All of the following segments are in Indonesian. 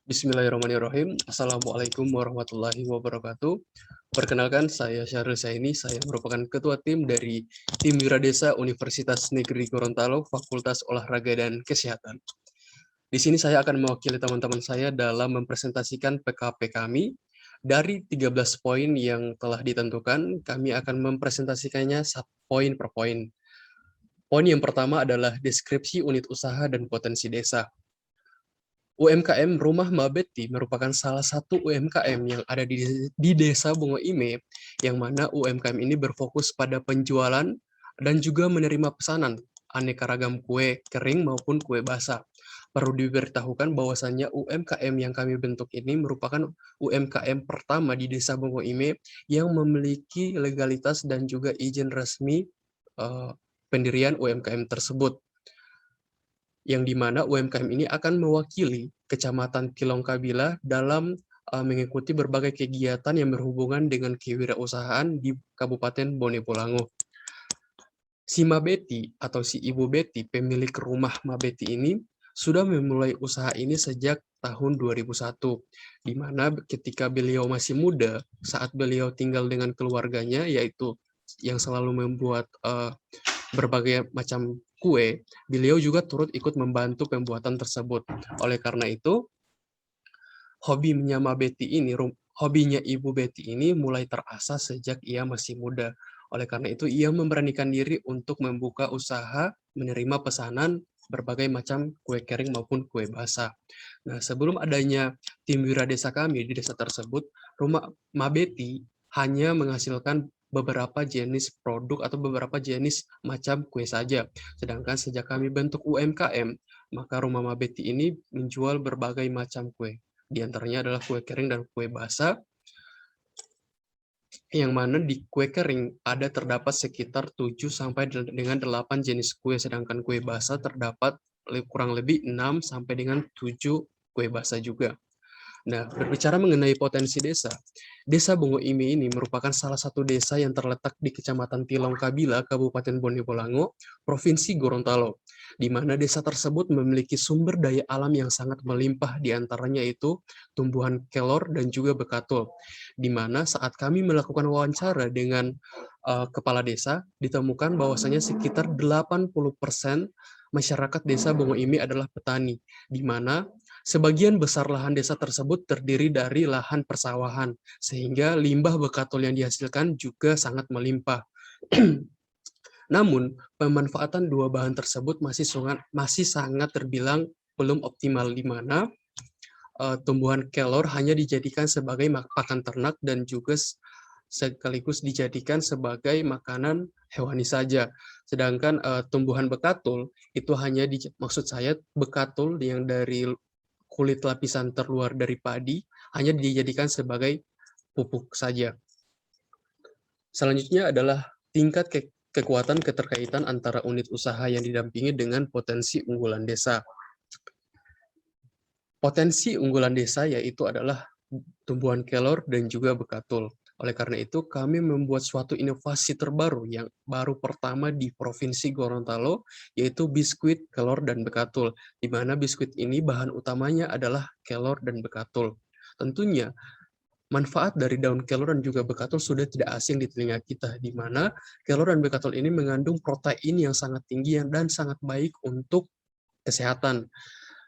Bismillahirrahmanirrahim. Assalamualaikum warahmatullahi wabarakatuh. Perkenalkan, saya Syahril Saini. Saya merupakan ketua tim dari Tim Wiradesa Universitas Negeri Gorontalo, Fakultas Olahraga dan Kesehatan. Di sini saya akan mewakili teman-teman saya dalam mempresentasikan PKP kami. Dari 13 poin yang telah ditentukan, kami akan mempresentasikannya poin per poin. Poin yang pertama adalah deskripsi unit usaha dan potensi desa. UMKM Rumah Mabeti merupakan salah satu UMKM yang ada di Desa Bungo Ime, yang mana UMKM ini berfokus pada penjualan dan juga menerima pesanan aneka ragam kue kering maupun kue basah. Perlu diberitahukan bahwasannya UMKM yang kami bentuk ini merupakan UMKM pertama di Desa Bungo Ime yang memiliki legalitas dan juga izin resmi pendirian UMKM tersebut, yang dimana UMKM ini akan mewakili Kecamatan Kilongkabila dalam mengikuti berbagai kegiatan yang berhubungan dengan kewirausahaan di Kabupaten Bone Bolango. Si Mabeti atau si Ibu Beti, pemilik rumah Mabeti ini, sudah memulai usaha ini sejak tahun 2001, di mana ketika beliau masih muda, saat beliau tinggal dengan keluarganya, yaitu yang selalu membuat berbagai macam kue, beliau juga turut ikut membantu pembuatan tersebut. Oleh karena itu, hobinya Ibu Betty ini mulai terasah sejak ia masih muda. Oleh karena itu, ia memberanikan diri untuk membuka usaha menerima pesanan berbagai macam kue kering maupun kue basah. Nah, sebelum adanya tim Wiradesa kami di desa tersebut, rumah Mabeti hanya menghasilkan beberapa jenis produk atau beberapa jenis macam kue saja. Sedangkan sejak kami bentuk UMKM, maka rumah Mabeti ini menjual berbagai macam kue. Di antaranya adalah kue kering dan kue basah, yang mana di kue kering terdapat sekitar 7 sampai dengan 8 jenis kue, sedangkan kue basah terdapat kurang lebih 6 sampai dengan 7 kue basah juga. Nah, berbicara mengenai potensi desa, Desa Bungo Ime ini merupakan salah satu desa yang terletak di Kecamatan Kilongkabila, Kabupaten Bone Bolango, Provinsi Gorontalo, di mana desa tersebut memiliki sumber daya alam yang sangat melimpah, di antaranya itu tumbuhan kelor dan juga bekatul, di mana saat kami melakukan wawancara dengan kepala desa, ditemukan bahwasanya sekitar 80% masyarakat desa Bungo Ime adalah petani, di mana sebagian besar lahan desa tersebut terdiri dari lahan persawahan, sehingga limbah bekatul yang dihasilkan juga sangat melimpah. Namun, pemanfaatan dua bahan tersebut masih sangat terbilang belum optimal, di mana tumbuhan kelor hanya dijadikan sebagai pakan ternak dan juga sekaligus dijadikan sebagai makanan hewani saja. Sedangkan tumbuhan bekatul itu maksud saya bekatul yang dari kulit lapisan terluar dari padi hanya dijadikan sebagai pupuk saja. Selanjutnya adalah tingkat kekuatan keterkaitan antara unit usaha yang didampingi dengan potensi unggulan desa. Potensi unggulan desa yaitu adalah tumbuhan kelor dan juga bekatul. Oleh karena itu, kami membuat suatu inovasi terbaru yang baru pertama di Provinsi Gorontalo, yaitu biskuit kelor dan bekatul, di mana biskuit ini bahan utamanya adalah kelor dan bekatul. Tentunya, manfaat dari daun kelor dan juga bekatul sudah tidak asing di telinga kita, di mana kelor dan bekatul ini mengandung protein yang sangat tinggi dan sangat baik untuk kesehatan.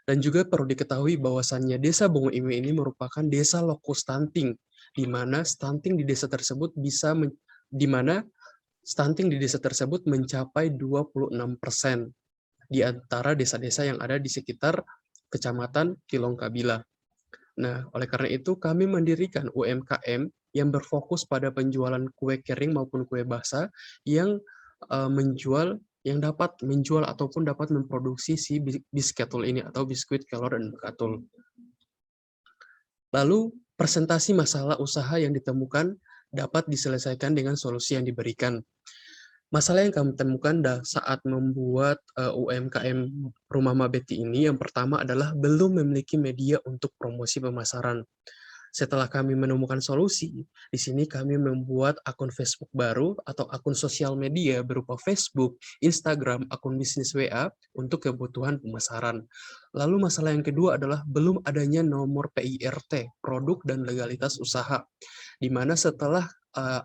Dan juga perlu diketahui bahwasannya Desa Bungo Ime ini merupakan desa lokus stunting, di mana stunting di desa tersebut mencapai 26% di antara desa-desa yang ada di sekitar Kecamatan Kilongkabila. Nah, oleh karena itu kami mendirikan UMKM yang berfokus pada penjualan kue kering maupun kue basah yang dapat menjual ataupun dapat memproduksi si bisketul ini atau biskuit kelor dan bekatul. Lalu, presentasi masalah usaha yang ditemukan dapat diselesaikan dengan solusi yang diberikan. Masalah yang kami temukan saat membuat UMKM Rumah Mabeti ini, yang pertama adalah belum memiliki media untuk promosi pemasaran. Setelah kami menemukan solusi, di sini kami membuat akun Facebook baru atau akun sosial media berupa Facebook, Instagram, akun bisnis WA untuk kebutuhan pemasaran. Lalu masalah yang kedua adalah belum adanya nomor PIRT, produk dan legalitas usaha. Di mana setelah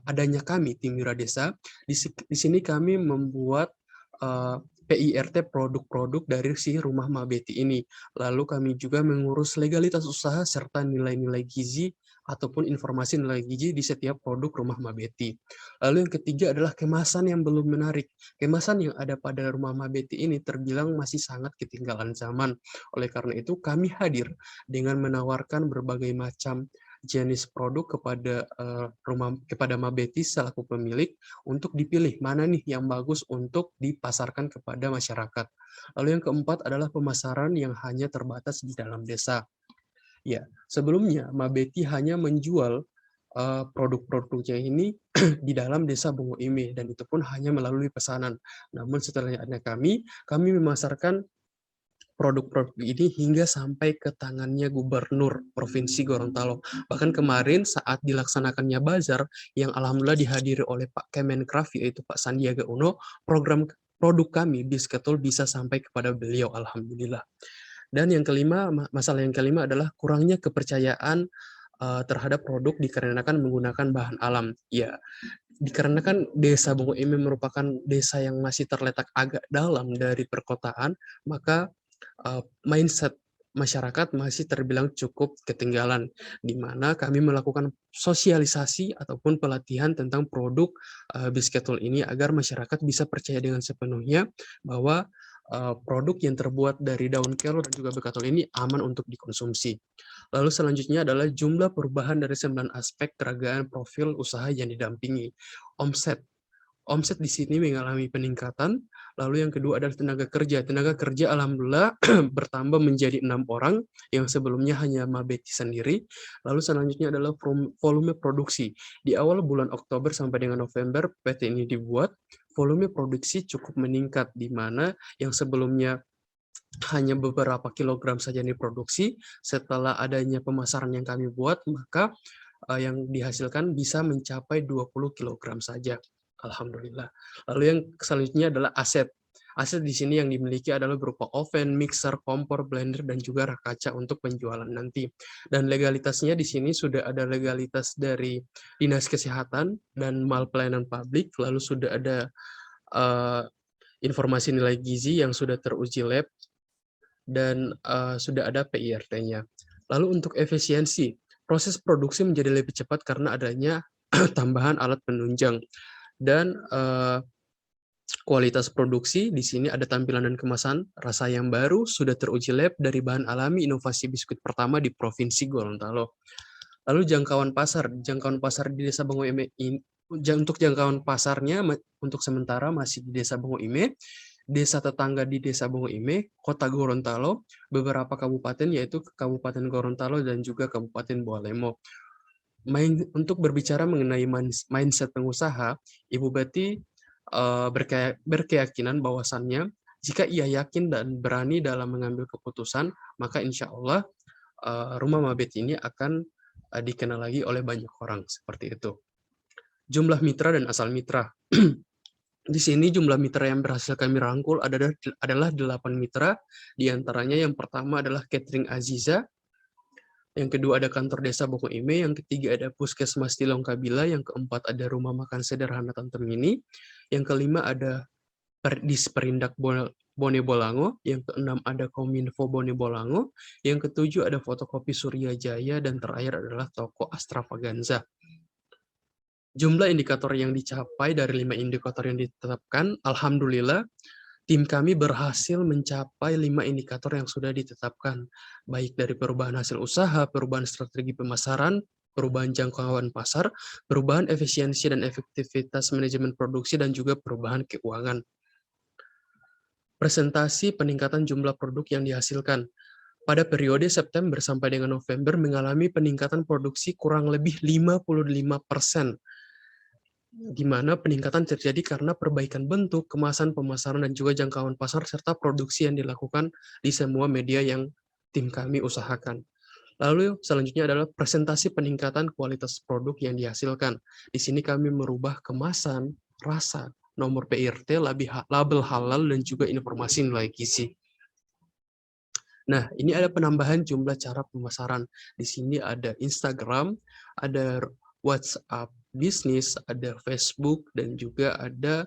adanya kami tim Mira Desa, di sini kami membuat PIRT produk-produk dari si rumah Mabeti ini. Lalu kami juga mengurus legalitas usaha serta nilai-nilai gizi ataupun informasi nilai gizi di setiap produk rumah Mabeti. Lalu yang ketiga adalah kemasan yang belum menarik. Kemasan yang ada pada rumah Mabeti ini terbilang masih sangat ketinggalan zaman. Oleh karena itu, kami hadir dengan menawarkan berbagai macam jenis produk kepada Mabeti selaku pemilik untuk dipilih mana nih yang bagus untuk dipasarkan kepada masyarakat. Lalu yang keempat adalah pemasaran yang hanya terbatas di dalam desa. Ya, sebelumnya Mabeti hanya menjual produk-produknya ini di dalam desa Bungo Ime dan itu pun hanya melalui pesanan. Namun setelah ada kami memasarkan produk-produk ini hingga sampai ke tangannya Gubernur Provinsi Gorontalo. Bahkan kemarin saat dilaksanakannya bazar yang alhamdulillah dihadiri oleh Pak Kemenkraf yaitu Pak Sandiaga Uno, program produk kami Bisketul bisa sampai kepada beliau alhamdulillah. Dan yang kelima, masalah yang kelima adalah kurangnya kepercayaan terhadap produk dikarenakan menggunakan bahan alam. Ya, dikarenakan desa Bungo Ime merupakan desa yang masih terletak agak dalam dari perkotaan, maka mindset masyarakat masih terbilang cukup ketinggalan, di mana kami melakukan sosialisasi ataupun pelatihan tentang produk Bisketul ini agar masyarakat bisa percaya dengan sepenuhnya bahwa produk yang terbuat dari daun kelor dan juga bekatol ini aman untuk dikonsumsi. Lalu selanjutnya adalah jumlah perubahan dari 9 aspek keragaman profil usaha yang didampingi. Omset. Omset di sini mengalami peningkatan. Lalu yang kedua adalah tenaga kerja. Tenaga kerja alhamdulillah bertambah menjadi 6 orang yang sebelumnya hanya Mabeti sendiri. Lalu selanjutnya adalah volume produksi. Di awal bulan Oktober sampai dengan November PT ini dibuat, volume produksi cukup meningkat di mana yang sebelumnya hanya beberapa kilogram saja yang diproduksi, setelah adanya pemasaran yang kami buat, maka yang dihasilkan bisa mencapai 20 kilogram saja. Alhamdulillah. Lalu yang selanjutnya adalah aset. Aset di sini yang dimiliki adalah berupa oven, mixer, kompor, blender, dan juga rak kaca untuk penjualan nanti. Dan legalitasnya di sini sudah ada legalitas dari Dinas Kesehatan dan Mal Pelayanan Publik, lalu sudah ada informasi nilai gizi yang sudah teruji lab, dan sudah ada PIRT-nya. Lalu untuk efisiensi, proses produksi menjadi lebih cepat karena adanya tambahan alat penunjang. Dan kualitas produksi, di sini ada tampilan dan kemasan, rasa yang baru, sudah teruji lab dari bahan alami inovasi biskuit pertama di Provinsi Gorontalo. Lalu jangkauan pasar di Desa Bungo Ime, untuk jangkauan pasarnya untuk sementara masih di Desa Bungo Ime, desa tetangga di Desa Bungo Ime, Kota Gorontalo, beberapa kabupaten yaitu Kabupaten Gorontalo dan juga Kabupaten Bawalemo. Untuk berbicara mengenai mindset pengusaha, Ibu Betty berkeyakinan bahwasannya jika ia yakin dan berani dalam mengambil keputusan, maka insya Allah rumah Mabet ini akan dikenal lagi oleh banyak orang seperti itu. Jumlah mitra dan asal mitra. Di sini jumlah mitra yang berhasil kami rangkul adalah 8 mitra, diantaranya yang pertama adalah Catering Aziza, yang kedua ada kantor desa Boko Ime, yang ketiga ada Puskesmas Tilong Kabila, yang keempat ada rumah makan sederhana Tante Mini, yang kelima ada Disperindak Bone Bolango, yang keenam ada Kominfo Bone Bolango, yang ketujuh ada fotokopi Surya Jaya, dan terakhir adalah toko Astravaganza. Jumlah indikator yang dicapai dari 5 indikator yang ditetapkan, alhamdulillah, tim kami berhasil mencapai 5 indikator yang sudah ditetapkan, baik dari perubahan hasil usaha, perubahan strategi pemasaran, perubahan jangkauan pasar, perubahan efisiensi dan efektivitas manajemen produksi, dan juga perubahan keuangan. Presentasi peningkatan jumlah produk yang dihasilkan. Pada periode September sampai dengan November mengalami peningkatan produksi kurang lebih 55%, di mana peningkatan terjadi karena perbaikan bentuk, kemasan, pemasaran, dan juga jangkauan pasar, serta produksi yang dilakukan di semua media yang tim kami usahakan. Lalu selanjutnya adalah presentasi peningkatan kualitas produk yang dihasilkan. Di sini kami merubah kemasan, rasa, nomor PIRT, label halal, dan juga informasi nilai gizi. Nah, ini ada penambahan jumlah cara pemasaran. Di sini ada Instagram, ada WhatsApp bisnis, ada Facebook, dan juga ada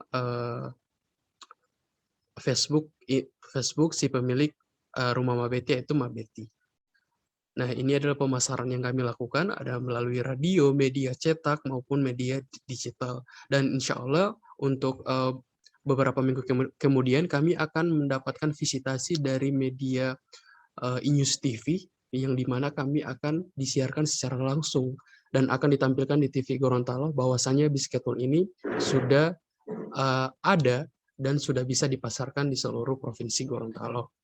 eh, Facebook si pemilik rumah Mabeti, yaitu Mabeti. Nah, ini adalah pemasaran yang kami lakukan, ada melalui radio, media cetak, maupun media digital. Dan insya Allah untuk beberapa minggu kemudian kami akan mendapatkan visitasi dari media iNews TV, yang dimana kami akan disiarkan secara langsung dan akan ditampilkan di TV Gorontalo bahwasannya Bisketul ini sudah ada dan sudah bisa dipasarkan di seluruh provinsi Gorontalo.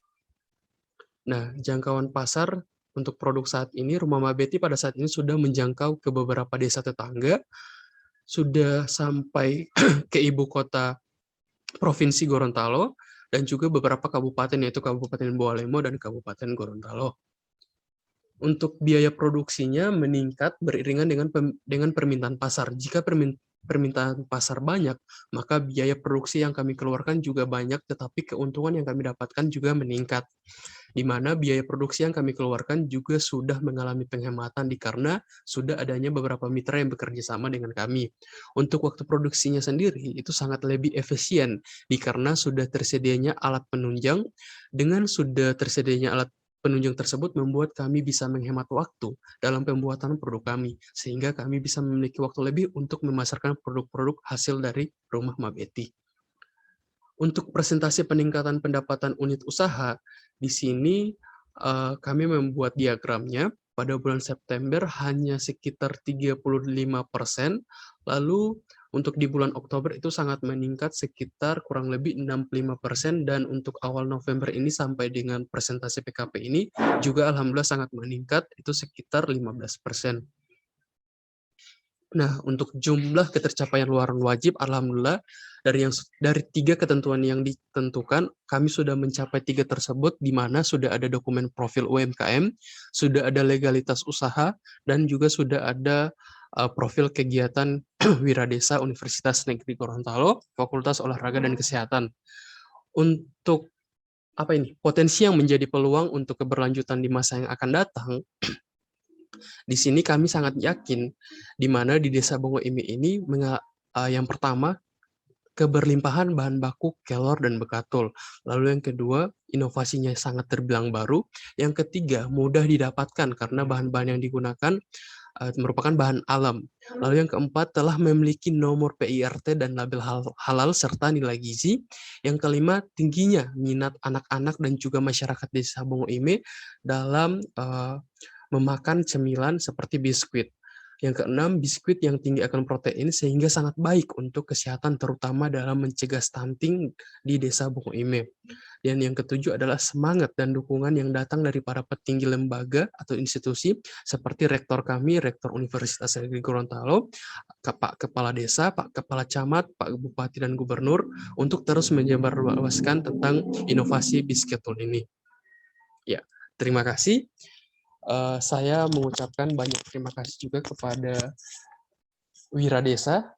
Nah, jangkauan pasar untuk produk saat ini, Rumah Mabeti pada saat ini sudah menjangkau ke beberapa desa tetangga, sudah sampai ke ibu kota Provinsi Gorontalo, dan juga beberapa kabupaten, yaitu Kabupaten Bawalemo dan Kabupaten Gorontalo. Untuk biaya produksinya meningkat beriringan dengan permintaan pasar. Jika permintaan pasar banyak, maka biaya produksi yang kami keluarkan juga banyak, tetapi keuntungan yang kami dapatkan juga meningkat. Di mana biaya produksi yang kami keluarkan juga sudah mengalami penghematan karena sudah adanya beberapa mitra yang bekerja sama dengan kami. Untuk waktu produksinya sendiri itu sangat lebih efisien karena sudah tersedianya alat penunjang. Dengan sudah tersedianya alat penunjang tersebut membuat kami bisa menghemat waktu dalam pembuatan produk kami, sehingga kami bisa memiliki waktu lebih untuk memasarkan produk-produk hasil dari Rumah Mabeti. Untuk presentasi peningkatan pendapatan unit usaha, di sini kami membuat diagramnya. Pada bulan September hanya sekitar 35%, lalu untuk di bulan Oktober itu sangat meningkat sekitar kurang lebih 65%, dan untuk awal November ini sampai dengan presentasi PKP ini juga alhamdulillah sangat meningkat, itu sekitar 15%. Nah, untuk jumlah ketercapaian luaran wajib, alhamdulillah dari 3 ketentuan yang ditentukan, kami sudah mencapai 3 tersebut, di mana sudah ada dokumen profil UMKM, sudah ada legalitas usaha, dan juga sudah ada profil kegiatan Wiradesa Universitas Negeri Gorontalo, Fakultas Olahraga dan Kesehatan. Untuk potensi yang menjadi peluang untuk keberlanjutan di masa yang akan datang, di sini kami sangat yakin, di mana di Desa Bongo Ime ini yang pertama, keberlimpahan bahan baku kelor dan bekatul. Lalu yang kedua, inovasinya sangat terbilang baru. Yang ketiga, mudah didapatkan karena bahan-bahan yang digunakan merupakan bahan alam. Lalu yang keempat, telah memiliki nomor PIRT dan label halal serta nilai gizi. Yang kelima, tingginya minat anak-anak dan juga masyarakat Desa Bongo Ime dalam memakan cemilan seperti biskuit. Yang keenam, biskuit yang tinggi akan protein sehingga sangat baik untuk kesehatan, terutama dalam mencegah stunting di Desa Bongo Ime. Dan yang ketujuh adalah semangat dan dukungan yang datang dari para petinggi lembaga atau institusi seperti rektor kami, Rektor Universitas Negeri Gorontalo, Pak Kepala Desa, Pak Kepala Camat, Pak Bupati dan Gubernur untuk terus menyebarluaskan tentang inovasi Bisketul ini. Ya, terima kasih. Saya mengucapkan banyak terima kasih juga kepada Wiradesa,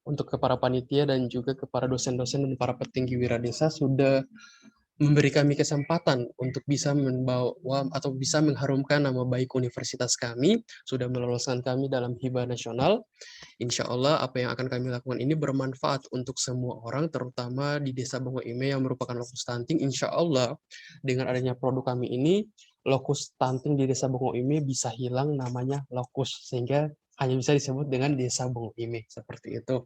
untuk ke para panitia dan juga kepada dosen-dosen dan para petinggi Wiradesa sudah memberi kami kesempatan untuk bisa membawa atau bisa mengharumkan nama baik universitas kami, sudah meloloskan kami dalam hibah nasional. Insya Allah apa yang akan kami lakukan ini bermanfaat untuk semua orang, terutama di Desa Bongo Ime yang merupakan lokus stunting. Insya Allah dengan adanya produk kami ini, lokus stunting di Desa Bongo Ime bisa hilang namanya lokus, sehingga hanya bisa disebut dengan Desa Bongo Ime, seperti itu.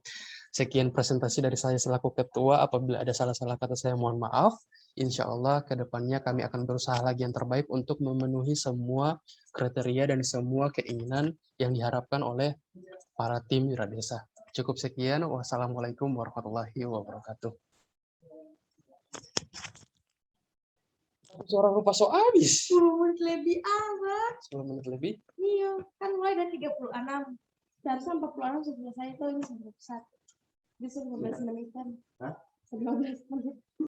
Sekian presentasi dari saya selaku ketua, apabila ada salah-salah kata saya mohon maaf. Insya Allah ke depannya kami akan berusaha lagi yang terbaik untuk memenuhi semua kriteria dan semua keinginan yang diharapkan oleh para tim Wiradesa. Cukup sekian. Wassalamualaikum warahmatullahi wabarakatuh. Suara lupa so habis. 10 menit lebih amat. 10 menit lebih? Iya, kan mulai dari 36. Seharusnya 46 sudah selesai, itu ini 91. Bisa 15 menit kan? 15 menit.